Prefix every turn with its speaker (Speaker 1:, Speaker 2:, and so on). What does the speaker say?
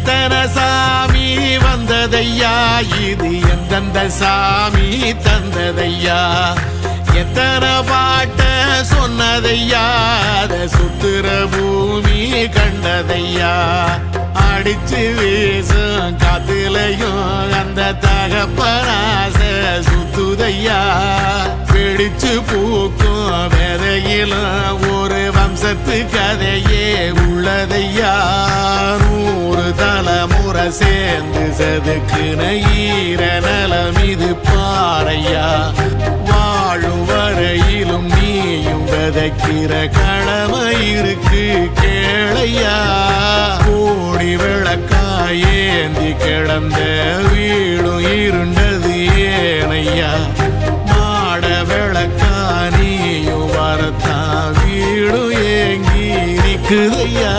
Speaker 1: எத்தனை சாமி வந்ததையா இது எந்தெந்த சாமி தந்ததையா எத்தனை பாட்ட சொன்னதையா அத சுத்துற பூமி கண்டதையா அடிச்சு வீசும் காத்துலையும் அந்த தகப்பனாச சுத்துதையா பிடிச்சு பூக்கும் விதையிலும் ஒரு வம்சத்து கதையே உள்ளதையா 100 தலைமுறை சேர்ந்து செதுக்குன ஈர நலம் இது பாறையா வாழும் வரையிலும் நீயும் விதைக்கிற கடமை இருக்கு கேளையா கோடி விளக்காயேந்தி கிடந்த வீடும் இருண்டது ஏனையா மாட விளக்கா நீயும் வரத்தான் வீடும் ஏங்கி நிக்குதையா